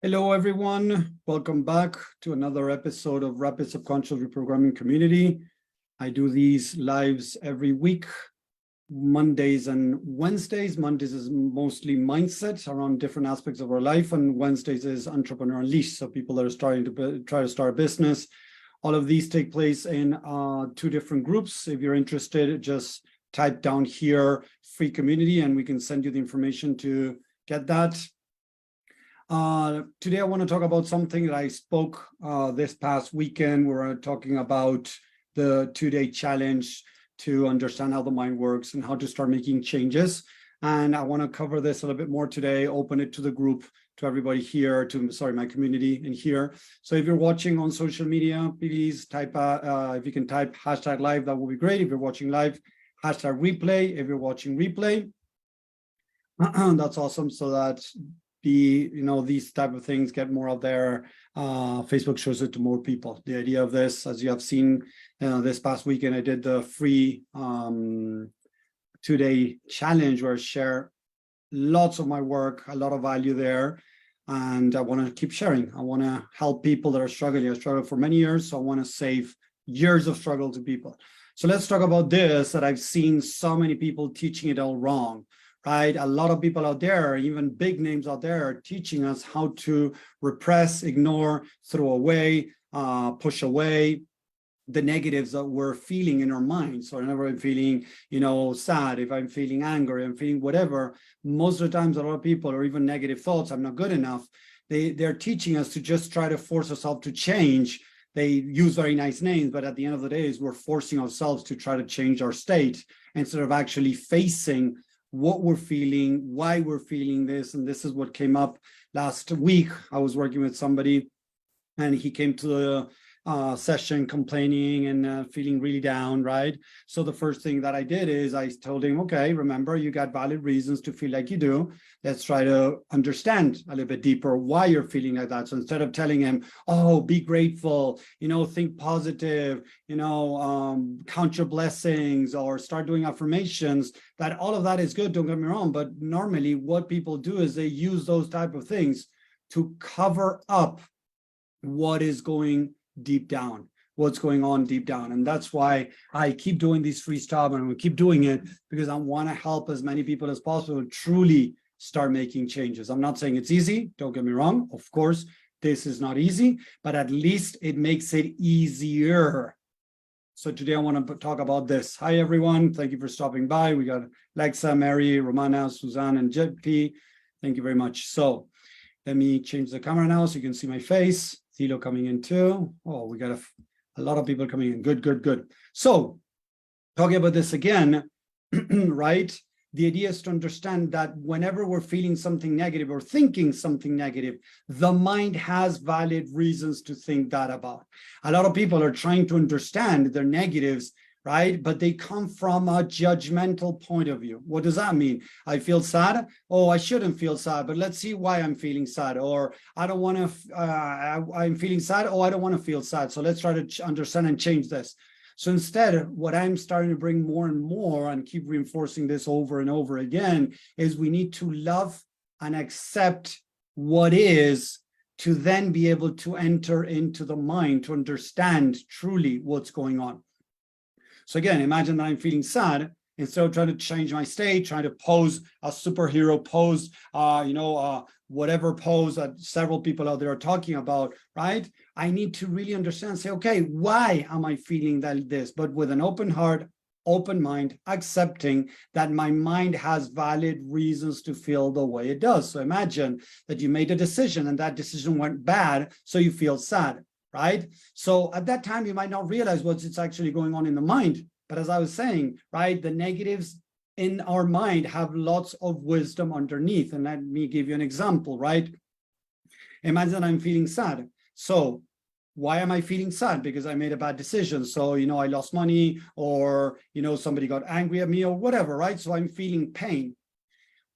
Hello, everyone. Welcome back to another episode of Rapid Subconscious Reprogramming Community. I do these lives every week, Mondays and Wednesdays. Mondays is mostly mindset around different aspects of our life, and Wednesdays is Entrepreneur Unleashed, so people that are starting to try to start a business. All of these take place in two different groups. If you're interested, just type down here, free community, and we can send you the information to get that. Today, I want to talk about something that I spoke this past weekend. We're talking about the 2-day challenge to understand how the mind works and how to start making changes. And I want to cover this a little bit more today, open it to the group, to everybody here, my community in here. So if you're watching on social media, please type, if you can type #live, that would be great. If you're watching live, #replay. If you're watching replay, that's awesome. So that these type of things get more out there. Facebook shows it to more people. The idea of this, as you have seen this past weekend, I did the free 2-day challenge where I share lots of my work, a lot of value there. And I want to keep sharing. I want to help people that are struggling. I struggled for many years, so I want to save years of struggle to people. So let's talk about this, that I've seen so many people teaching it all wrong. Right? A lot of people out there, even big names out there, are teaching us how to repress, ignore, throw away, push away the negatives that we're feeling in our mind. So whenever I'm feeling, sad, if I'm feeling angry, I'm feeling whatever, most of the times a lot of people, or even negative thoughts, I'm not good enough, they're teaching us to just try to force ourselves to change. They use very nice names, but at the end of the day, we're forcing ourselves to try to change our state instead of actually facing what we're feeling, why we're feeling this. And this is what came up last week. I was working with somebody and he came to the session complaining and feeling really down, right? So the first thing that I did is I told him, okay, remember, you got valid reasons to feel like you do. Let's try to understand a little bit deeper why you're feeling like that. So instead of telling him, oh, be grateful, think positive, count your blessings or start doing affirmations, that all of that is good, don't get me wrong. But normally what people do is they use those type of things to cover up what is going deep down, what's going on deep down. And that's why I keep doing these free stuff, and we keep doing it because I want to help as many people as possible truly start making changes. I'm not saying it's easy, don't get me wrong. Of course, this is not easy, but at least it makes it easier. So today I want to talk about this. Hi, everyone. Thank you for stopping by. We got Lexa, Mary, Romana, Suzanne, and JP. Thank you very much. So let me change the camera now so you can see my face. Thilo coming in too. Oh, we got a lot of people coming in. Good, good, good. So talking about this again, right? The idea is to understand that whenever we're feeling something negative or thinking something negative, the mind has valid reasons to think that about. A lot of people are trying to understand their negatives, right? But they come from a judgmental point of view. What does that mean? I feel sad. Oh, I shouldn't feel sad, but let's see why I'm feeling sad. Or I don't want to, I'm feeling sad. Oh, I don't want to feel sad. So let's try to understand and change this. So instead, what I'm starting to bring more and more and keep reinforcing this over and over again is we need to love and accept what is to then be able to enter into the mind to understand truly what's going on. So again, imagine that I'm feeling sad. Instead of trying to change my state, trying to pose a superhero pose, whatever pose that several people out there are talking about, right? I need to really understand, say, okay, why am I feeling this? But with an open heart, open mind, accepting that my mind has valid reasons to feel the way it does. So imagine that you made a decision and that decision went bad, so you feel sad. Right? So at that time, you might not realize what's actually going on in the mind. But as I was saying, right, the negatives in our mind have lots of wisdom underneath. And let me give you an example, right? Imagine I'm feeling sad. So why am I feeling sad? Because I made a bad decision. So, I lost money, or, somebody got angry at me or whatever, right? So I'm feeling pain.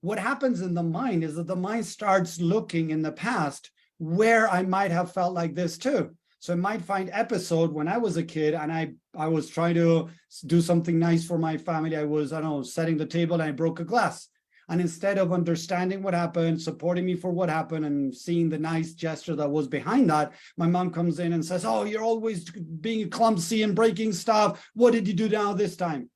What happens in the mind is that the mind starts looking in the past where I might have felt like this too. So I might find episode when I was a kid and I was trying to do something nice for my family. I was, setting the table and I broke a glass. And instead of understanding what happened, supporting me for what happened, and seeing the nice gesture that was behind that, my mom comes in and says, oh, you're always being clumsy and breaking stuff. What did you do now this time?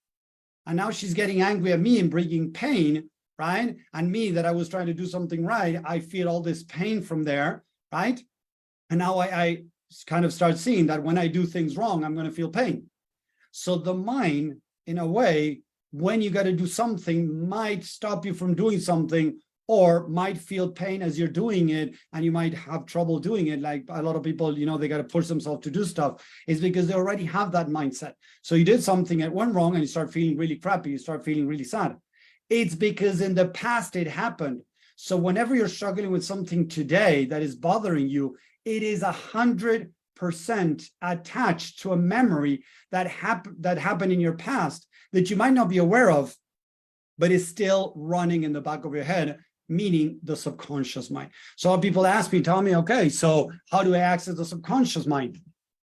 And now she's getting angry at me and bringing pain, right? And me, that I was trying to do something right, I feel all this pain from there, right? And now I kind of start seeing that when I do things wrong, I'm going to feel pain. So the mind, in a way, when you got to do something, might stop you from doing something, or might feel pain as you're doing it, and you might have trouble doing it. Like a lot of people, they got to push themselves to do stuff, is because they already have that mindset. So you did something that went wrong and you start feeling really crappy, you start feeling really sad. It's because in the past it happened. So whenever you're struggling with something today that is bothering you, it is 100% attached to a memory that happened in your past that you might not be aware of, but is still running in the back of your head, meaning the subconscious mind. So people ask me, tell me, okay, so how do I access the subconscious mind?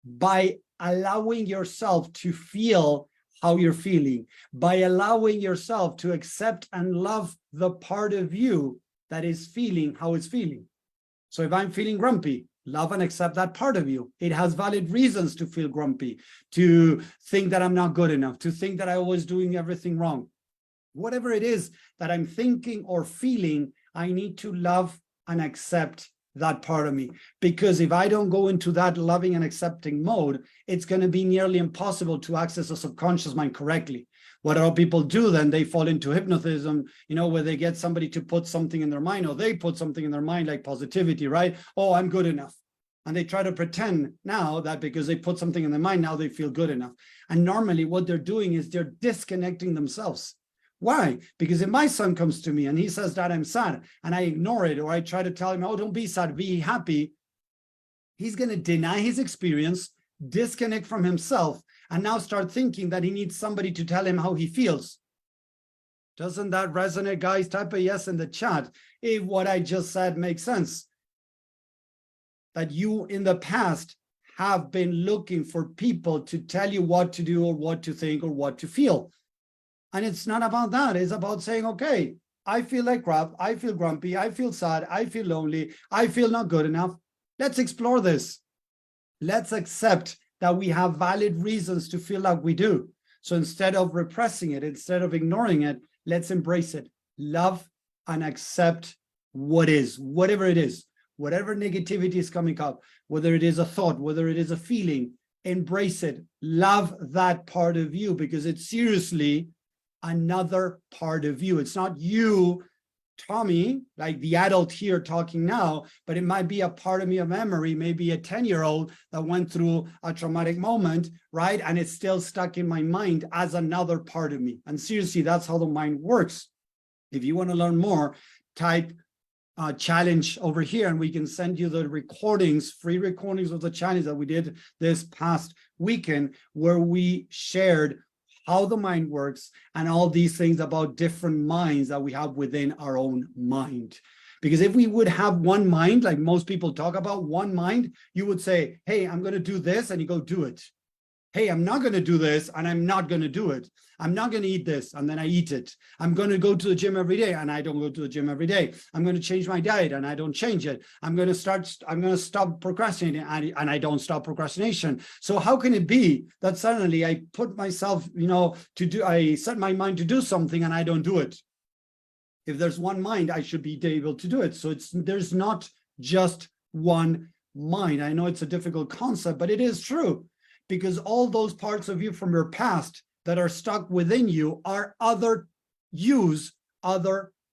By allowing yourself to feel how you're feeling, by allowing yourself to accept and love the part of you that is feeling how it's feeling. So if I'm feeling grumpy, love and accept that part of you. It has valid reasons to feel grumpy, to think that I'm not good enough, to think that I was doing everything wrong. Whatever it is that I'm thinking or feeling, I need to love and accept that part of me. Because if I don't go into that loving and accepting mode, it's going to be nearly impossible to access the subconscious mind correctly. What all people do then, they fall into hypnotism, where they get somebody to put something in their mind, or they put something in their mind like positivity, right? Oh, I'm good enough. And they try to pretend now that because they put something in their mind, now they feel good enough. And normally what they're doing is they're disconnecting themselves. Why? Because if my son comes to me and he says that I'm sad, and I ignore it, or I try to tell him, oh, don't be sad, be happy, he's going to deny his experience, disconnect from himself, and now start thinking that he needs somebody to tell him how he feels. Doesn't that resonate, guys? Type a yes in the chat if what I just said makes sense. That you in the past have been looking for people to tell you what to do or what to think or what to feel. And it's not about that. It's about saying, okay, I feel like crap. I feel grumpy. I feel sad. I feel lonely. I feel not good enough. Let's explore this. Let's accept that we have valid reasons to feel like we do. So instead of repressing it, instead of ignoring it, let's embrace it. Love and accept what is, whatever it is, whatever negativity is coming up, whether it is a thought, whether it is a feeling, embrace it. Love that part of you, because it's seriously another part of you. It's not you, Tommy, like the adult here talking now, but it might be a part of me, a memory, maybe a 10-year-old that went through a traumatic moment, right? And it's still stuck in my mind as another part of me. And seriously, that's how the mind works. If you want to learn more, type challenge over here, and we can send you the recordings, free recordings of the challenge that we did this past weekend, where we shared how the mind works and all these things about different minds that we have within our own mind. Because if we would have one mind, like most people talk about one mind, you would say, hey, I'm going to do this, and you go do it. Hey, I'm not going to do this, and I'm not going to do it. I'm not going to eat this, and then I eat it. I'm going to go to the gym every day, and I don't go to the gym every day. I'm going to change my diet, and I don't change it. I'm going to stop procrastinating, and I don't stop procrastination. So how can it be that suddenly I put myself, I set my mind to do something, and I don't do it? If there's one mind, I should be able to do it. So there's not just one mind. I know it's a difficult concept, but it is true. Because all those parts of you from your past that are stuck within you are other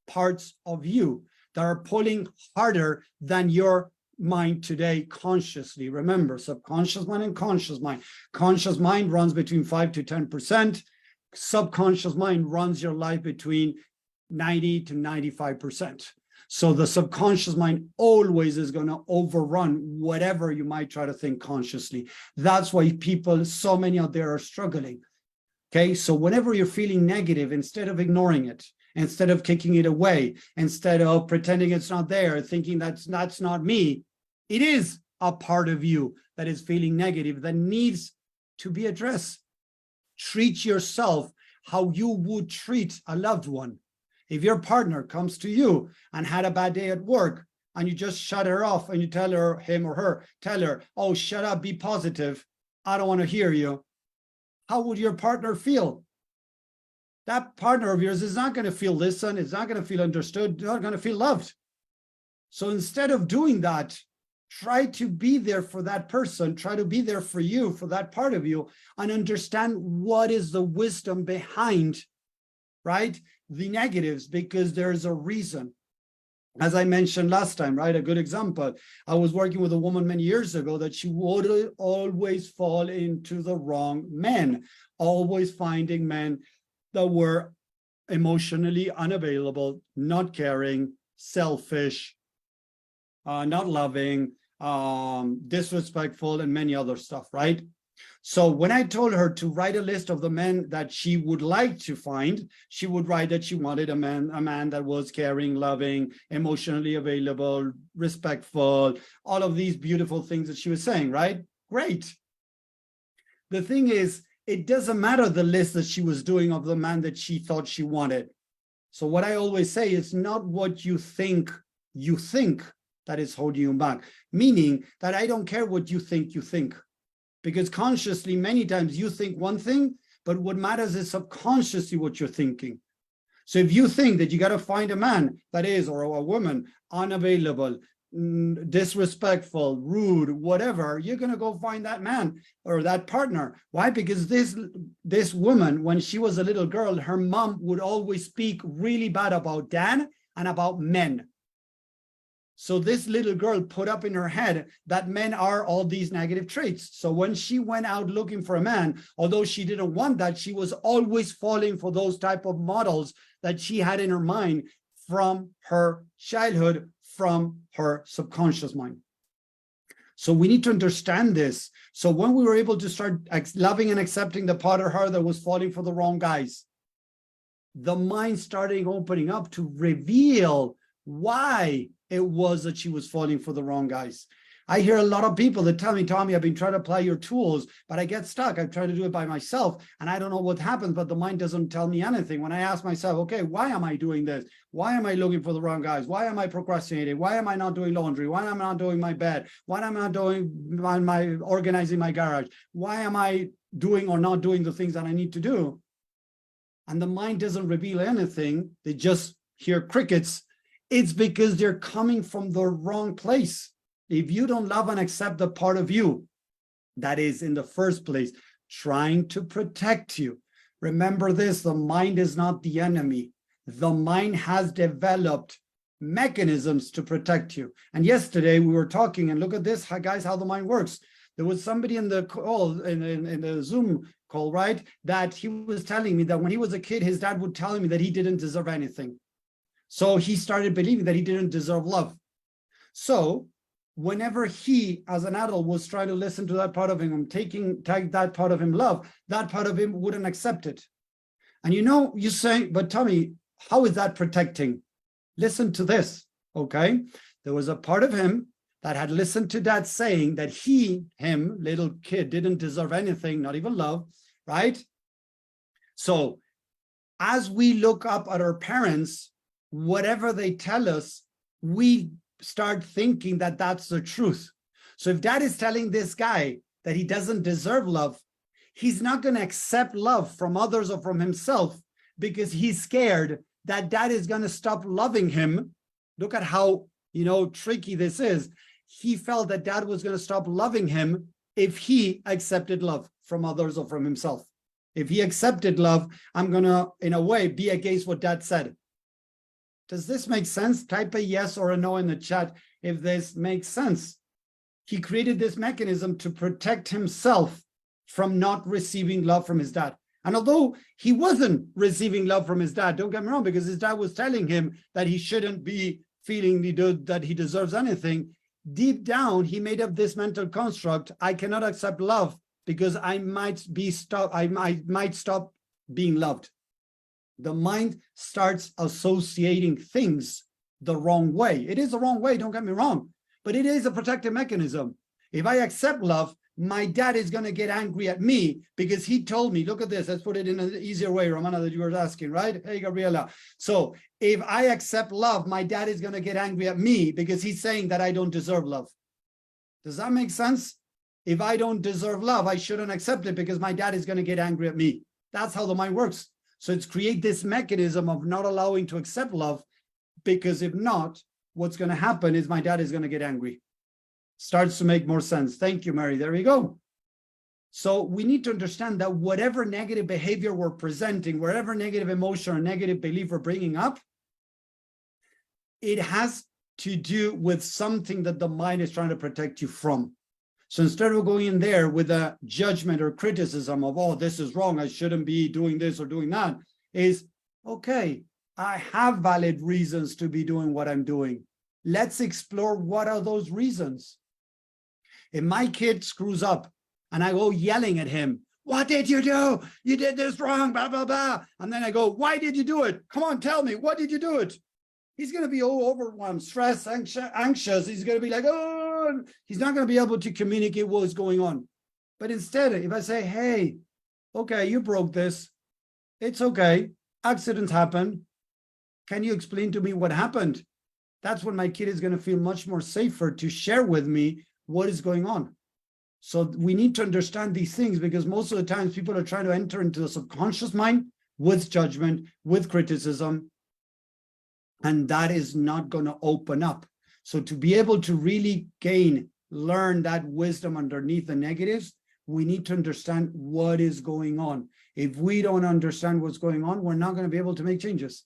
parts of you that are pulling harder than your mind today consciously. Remember, subconscious mind and conscious mind. Conscious mind runs between 5 to 10%. Subconscious mind runs your life between 90 to 95%. So the subconscious mind always is going to overrun whatever you might try to think consciously. That's why so many out there are struggling. Okay, so whenever you're feeling negative, instead of ignoring it, instead of kicking it away, instead of pretending it's not there, thinking that's not me, it is a part of you that is feeling negative that needs to be addressed. Treat yourself how you would treat a loved one. If your partner comes to you and had a bad day at work, and you just shut her off and you tell her, him or her, tell her, oh, shut up, be positive, I don't want to hear you, how would your partner feel? That partner of yours is not going to feel listened, it's not going to feel understood, not going to feel loved. So instead of doing that, try to be there for that person, try to be there for you, for that part of you, and understand what is the wisdom behind, right, the negatives, because there's a reason. As I mentioned last time, right, a good example, I was working with a woman many years ago that she would always fall into the wrong men, always finding men that were emotionally unavailable, not caring, selfish, not loving, disrespectful, and many other stuff, right? So when I told her to write a list of the men that she would like to find, she would write that she wanted a man that was caring, loving, emotionally available, respectful, all of these beautiful things that she was saying, right? Great. The thing is, it doesn't matter the list that she was doing of the man that she thought she wanted. So what I always say is not what you think that is holding you back, meaning that I don't care what you think, because consciously, many times you think one thing, but what matters is subconsciously what you're thinking. So if you think that you got to find a man that is, or a woman, unavailable, disrespectful, rude, whatever, you're going to go find that man or that partner. Why? Because this woman, when she was a little girl, her mom would always speak really bad about dad and about men. So this little girl put up in her head that men are all these negative traits. So when she went out looking for a man, although she didn't want that, she was always falling for those type of models that she had in her mind from her childhood, from her subconscious mind. So we need to understand this. So when we were able to start loving and accepting the part of her that was falling for the wrong guys, the mind started opening up to reveal why it was that she was falling for the wrong guys. I hear a lot of people that tell me, Tommy, I've been trying to apply your tools, but I get stuck. I've tried to do it by myself, and I don't know what happens, but the mind doesn't tell me anything. When I ask myself, okay, why am I doing this? Why am I looking for the wrong guys? Why am I procrastinating? Why am I not doing laundry? Why am I not doing my bed? Why am I not doing my organizing my garage? Why am I doing or not doing the things that I need to do? And the mind doesn't reveal anything. They just hear crickets. It's because they're coming from the wrong place. If you don't love and accept the part of you that is in the first place trying to protect you, remember this, the mind is not the enemy. The mind has developed mechanisms to protect you. And yesterday we were talking, and look at this, guys, how the mind works. There was somebody in the call, in the Zoom call, right, that he was telling me that when he was a kid, his dad would tell me that he didn't deserve anything. So he started believing that he didn't deserve love. So whenever he, as an adult, was trying to listen to that part of him, take that part of him love, that part of him wouldn't accept it. And you say, but Tommy, how is that protecting? Listen to this, okay? There was a part of him that had listened to dad saying that him, little kid, didn't deserve anything, not even love, right? So as we look up at our parents, whatever they tell us, we start thinking that that's the truth. So if dad is telling this guy that he doesn't deserve love, he's not going to accept love from others or from himself because he's scared that dad is going to stop loving him. Look at how, tricky this is. He felt that dad was going to stop loving him if he accepted love from others or from himself. If he accepted love, I'm going to, in a way, be against what dad said. Does this make sense? Type a yes or a no in the chat if this makes sense. He created this mechanism to protect himself from not receiving love from his dad. And although he wasn't receiving love from his dad, don't get me wrong, because his dad was telling him that he shouldn't be feeling that he deserves anything, deep down, he made up this mental construct: I cannot accept love because I might stop being loved. The mind starts associating things the wrong way. It is the wrong way, don't get me wrong, but it is a protective mechanism. If I accept love, my dad is going to get angry at me because he told me, look at this, let's put it in an easier way, Romana, that you were asking, right? Hey, Gabriela. So if I accept love, my dad is going to get angry at me because he's saying that I don't deserve love. Does that make sense? If I don't deserve love, I shouldn't accept it because my dad is going to get angry at me. That's how the mind works. So it's create this mechanism of not allowing to accept love, because if not, what's going to happen is my dad is going to get angry. Starts to make more sense. Thank you, Mary. There we go. So we need to understand that whatever negative behavior we're presenting, whatever negative emotion or negative belief we're bringing up, it has to do with something that the mind is trying to protect you from. So instead of going in there with a judgment or criticism of, oh, this is wrong, I shouldn't be doing this or doing that, is, okay, I have valid reasons to be doing what I'm doing. Let's explore what are those reasons. If my kid screws up and I go yelling at him, what did you do? You did this wrong, blah, blah, blah. And then I go, why did you do it? Come on, tell me, what did you do it? He's going to be all overwhelmed, stressed, anxious. He's going to be like, oh, he's not going to be able to communicate what's going on. But instead, if I say, hey, okay, you broke this. It's okay. Accidents happen. Can you explain to me what happened? That's when my kid is going to feel much more safer to share with me what is going on. So we need to understand these things, because most of the times people are trying to enter into the subconscious mind with judgment, with criticism, and that is not going to open up. So to be able to really learn that wisdom underneath the negatives, we need to understand what is going on. If we don't understand what's going on, we're not going to be able to make changes.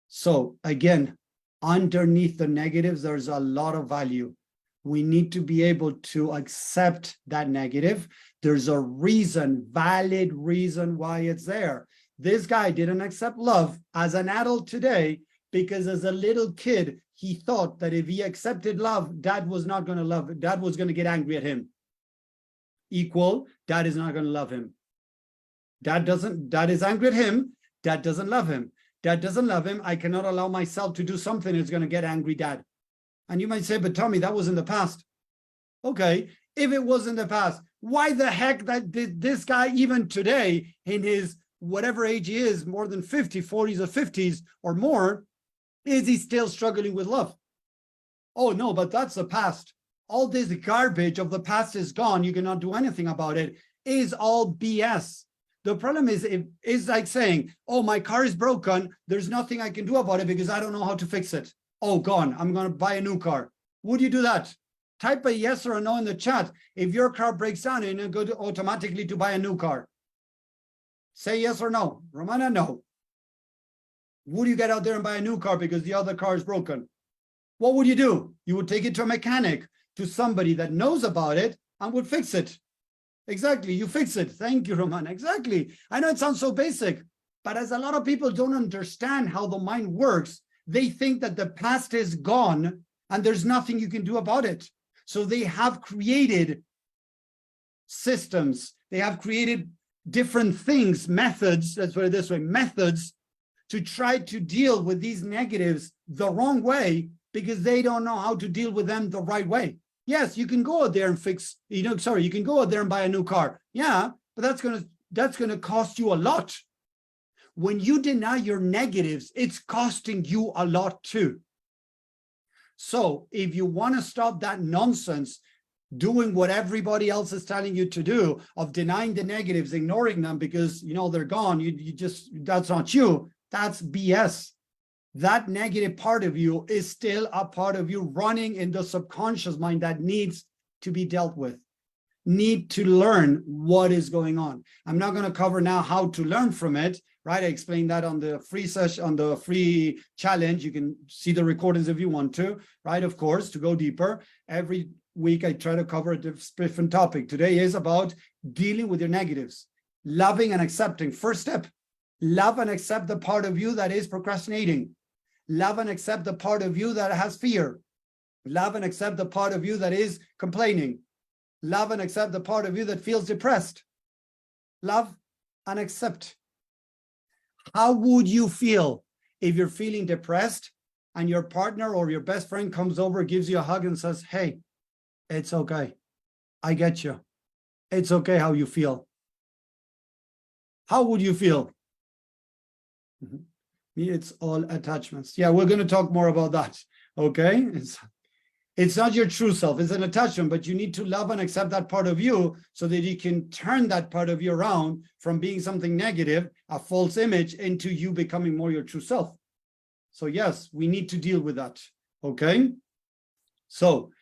So again, underneath the negatives, there's a lot of value. We need to be able to accept that negative. There's a reason, valid reason why it's there. This guy didn't accept love as an adult today because as a little kid, he thought that if he accepted love, dad was not going to love it. Dad was going to get angry at him. Equal, dad is not going to love him. Dad is angry at him. Dad doesn't love him. Dad doesn't love him. I cannot allow myself to do something that's going to get angry dad. And you might say, but Tommy, that was in the past. Okay, if it was in the past, why the heck did this guy even today, in his whatever age he is, more than 50, 40s or 50s or more, is he still struggling with love? Oh no, but that's the past. All this garbage of the past is gone. You cannot do anything about it. Is all BS. The problem is, it's like saying, oh, my car is broken. There's nothing I can do about it because I don't know how to fix it. Oh, gone. I'm going to buy a new car. Would you do that? Type a yes or a no in the chat. If your car breaks down and you go automatically to buy a new car. Say yes or no. Romana, no. Would you get out there and buy a new car because the other car is broken? What would you do? You would take it to a mechanic, to somebody that knows about it and would fix it. Exactly. You fix it. Thank you, Romana. Exactly. I know it sounds so basic, but as a lot of people don't understand how the mind works, they think that the past is gone and there's nothing you can do about it. So they have created systems. They have created different things, methods, let's put it this way, methods to try to deal with these negatives the wrong way because they don't know how to deal with them the right way. Yes, you can go out there and you can go out there and buy a new car. Yeah, but that's gonna cost you a lot. When you deny your negatives, it's costing you a lot too. So if you want to stop that nonsense, doing what everybody else is telling you to do, of denying the negatives, ignoring them because they're gone, that's not you, that's BS. That negative part of you is still a part of you running in the subconscious mind that needs to be dealt with. Need to learn what is going on. I'm not going to cover now how to learn from it, right? I explained that on the free session, on the free challenge. You can see the recordings if you want to, right? Of course, to go deeper. Every week I try to cover a different topic. Today is about dealing with your negatives, loving and accepting. First step, love and accept the part of you that is procrastinating. Love and accept the part of you that has fear. Love and accept the part of you that is complaining. Love and accept the part of you that feels depressed. Love and accept. How would you feel if you're feeling depressed and your partner or your best friend comes over, gives you a hug and says, hey, it's okay. I get you. It's okay how you feel. How would you feel? It's all attachments. Yeah, we're going to talk more about that. Okay. It's not your true self, it's an attachment, but you need to love and accept that part of you so that you can turn that part of you around from being something negative, a false image, into you becoming more your true self. So yes, we need to deal with that. Okay. So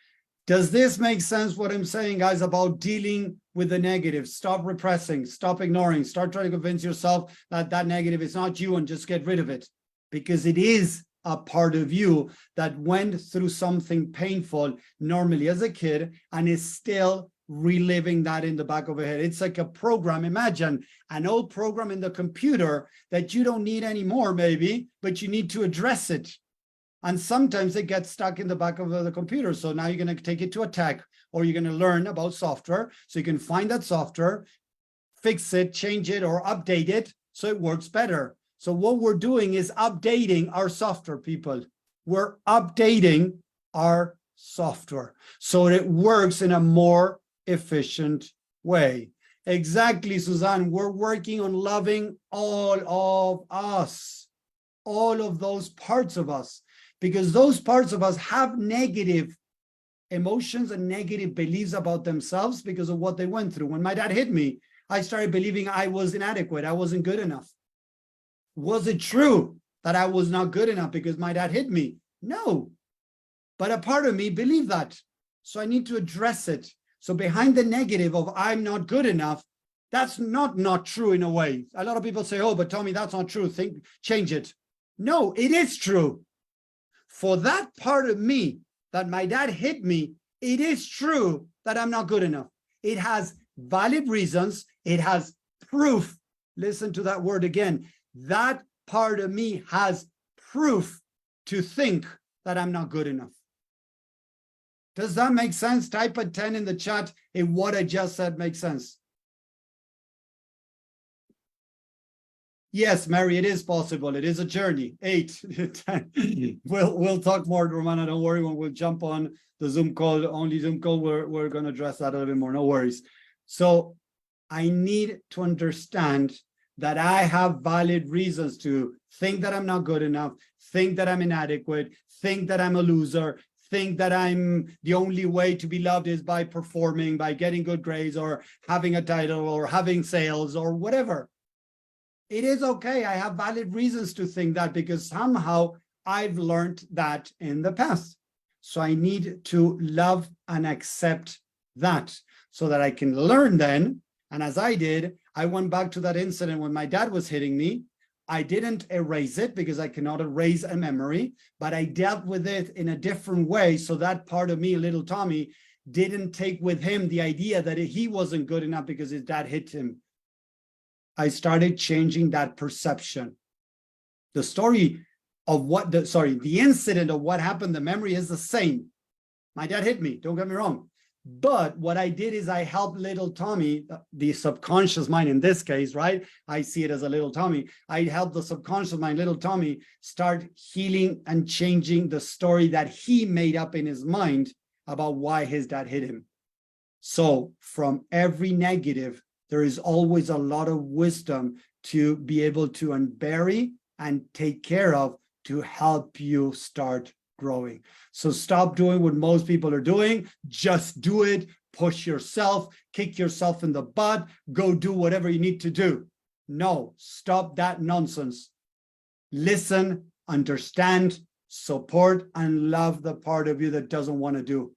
does this make sense what I'm saying, guys, about dealing with the negative? Stop repressing, stop ignoring, start trying to convince yourself that that negative is not you and just get rid of it, because it is a part of you that went through something painful normally as a kid and is still reliving that in the back of your head. It's like a program. Imagine an old program in the computer that you don't need anymore, maybe, but you need to address it. And sometimes it gets stuck in the back of the computer. So now you're going to take it to a tech, or you're going to learn about software. So you can find that software, fix it, change it, or update it so it works better. So what we're doing is updating our software, people. We're updating our software so it works in a more efficient way. Exactly, Suzanne. We're working on loving all of us, all of those parts of us, because those parts of us have negative emotions and negative beliefs about themselves because of what they went through. When my dad hit me, I started believing I was inadequate. I wasn't good enough. Was it true that I was not good enough because my dad hit me? No. But a part of me believed that. So I need to address it. So behind the negative of I'm not good enough, that's not true in a way. A lot of people say, oh, but Tommy, that's not true. Change it. No, it is true. For that part of me that my dad hit me, it is true that I'm not good enough. It has valid reasons. It has proof. Listen to that word again. That part of me has proof to think that I'm not good enough. Does that make sense? Type a 10 in the chat if what I just said makes sense. Yes, Mary, it is possible. It is a journey. 8, 10. We'll talk more, Romana. Don't worry. When we'll jump on the Zoom call, only Zoom call, we're going to address that a little bit more. No worries. So I need to understand that I have valid reasons to think that I'm not good enough, think that I'm inadequate, think that I'm a loser, think that I'm the only way to be loved is by performing, by getting good grades, or having a title, or having sales, or whatever. It is okay. I have valid reasons to think that because somehow I've learned that in the past. So I need to love and accept that so that I can learn then. And as I did, I went back to that incident when my dad was hitting me. I didn't erase it because I cannot erase a memory, but I dealt with it in a different way. So that part of me, little Tommy, didn't take with him the idea that he wasn't good enough because his dad hit him. I started changing that perception. The story of the incident of what happened, the memory is the same. My dad hit me, don't get me wrong. But what I did is I helped little Tommy, the subconscious mind in this case, right? I see it as a little Tommy. I helped the subconscious mind, little Tommy, start healing and changing the story that he made up in his mind about why his dad hit him. So from every negative, there is always a lot of wisdom to be able to unbury and take care of to help you start growing. So stop doing what most people are doing. Just do it. Push yourself, kick yourself in the butt, go do whatever you need to do. No, stop that nonsense. Listen, understand, support, and love the part of you that doesn't want to do.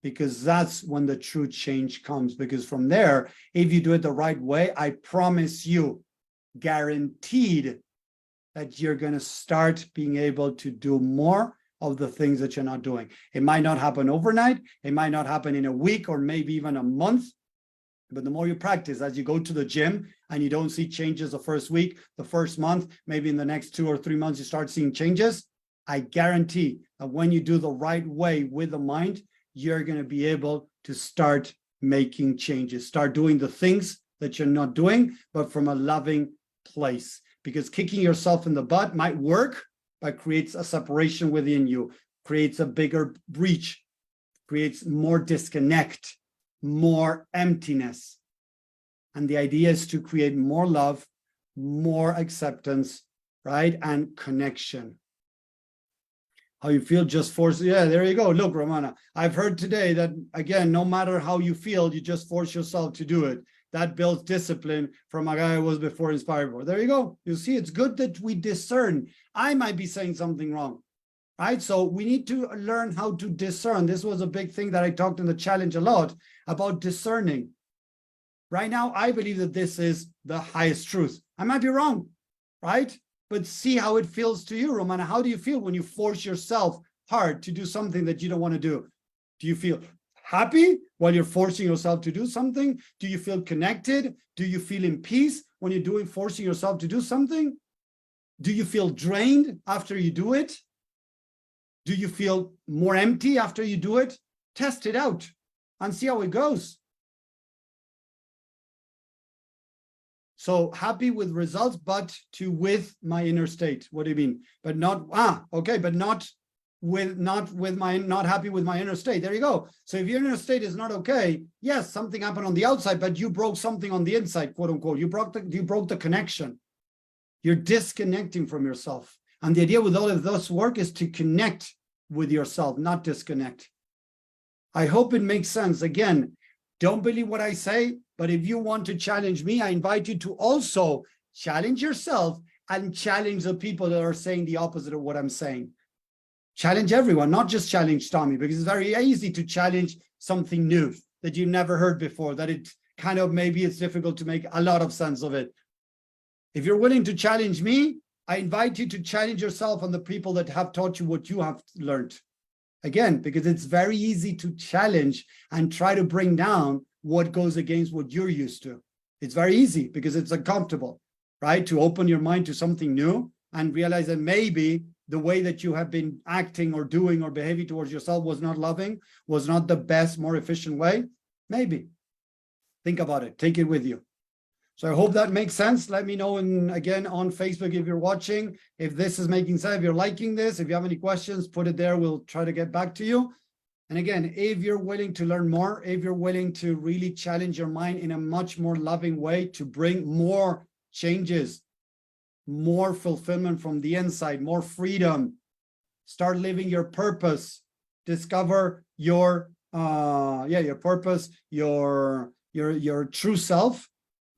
Because that's when the true change comes. Because from there, if you do it the right way, I promise you, guaranteed that you're going to start being able to do more of the things that you're not doing. It might not happen overnight. It might not happen in a week or maybe even a month. But the more you practice, as you go to the gym and you don't see changes the first week, the first month, maybe in the next 2 or 3 months, you start seeing changes. I guarantee that when you do the right way with the mind, you're going to be able to start making changes, start doing the things that you're not doing, but from a loving place. Because kicking yourself in the butt might work, but creates a separation within you, creates a bigger breach, creates more disconnect. more emptiness. And the idea is to create more love, more acceptance, right? And connection. How you feel just force. Yeah, there you go. Look, Romana, I've heard today that, again, no matter how you feel, you just force yourself to do it. That builds discipline from a guy who was before inspired for. There you go. You see, it's good that we discern. I might be saying something wrong, right? So we need to learn how to discern. This was a big thing that I talked in the challenge a lot about discerning. Right now, I believe that this is the highest truth. I might be wrong, right? But see how it feels to you, Romana. How do you feel when you force yourself hard to do something that you don't want to do? Do you feel happy while you're forcing yourself to do something? Do you feel connected? Do you feel in peace when you're forcing yourself to do something? Do you feel drained after you do it? Do you feel more empty after you do it? Test it out and see how it goes. So happy with results, but with my inner state. What do you mean? But not, okay, but not happy with my inner state. There you go. So if your inner state is not okay, yes, something happened on the outside, but you broke something on the inside, quote unquote. You broke the connection. You're disconnecting from yourself. And the idea with all of this work is to connect with yourself, not disconnect. I hope it makes sense. Again, don't believe what I say, but if you want to challenge me, I invite you to also challenge yourself and challenge the people that are saying the opposite of what I'm saying. Challenge everyone, not just challenge Tommy, because it's very easy to challenge something new that you've never heard before, that it kind of, maybe it's difficult to make a lot of sense of it. If you're willing to challenge me, I invite you to challenge yourself and the people that have taught you what you have learned. Again, because it's very easy to challenge and try to bring down what goes against what you're used to. It's very easy because it's uncomfortable, right? To open your mind to something new and realize that maybe the way that you have been acting or doing or behaving towards yourself was not loving, was not the best, more efficient way. Maybe. Think about it. Take it with you. So I hope that makes sense. Let me know, again, on Facebook if you're watching, if this is making sense, if you're liking this, if you have any questions, put it there. We'll try to get back to you. And again, if you're willing to learn more, if you're willing to really challenge your mind in a much more loving way to bring more changes, more fulfillment from the inside, more freedom, start living your purpose, discover your purpose, your true self.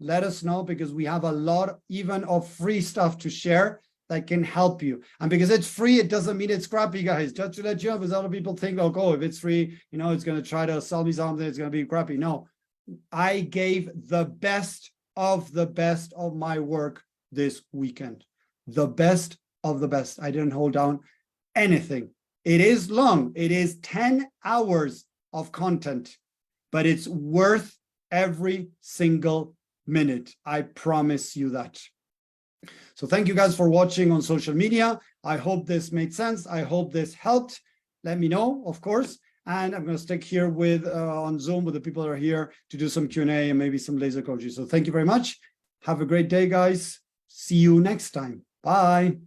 Let us know, because we have a lot even of free stuff to share that can help you. And because it's free, it doesn't mean it's crappy, guys. Just to let you know, because other people think, oh, if it's free, it's going to try to sell me something, it's going to be crappy. No, I gave the best of my work this weekend. The best of the best. I didn't hold down anything. It is long. It is 10 hours of content, but it's worth every single minute. I promise you that. So thank you guys for watching on social media. I hope this made sense. I hope this helped. Let me know, of course. And I'm going to stick here with on Zoom with the people that are here to do some Q&A and maybe some laser coaching. So thank you very much. Have a great day, guys. See you next time. Bye.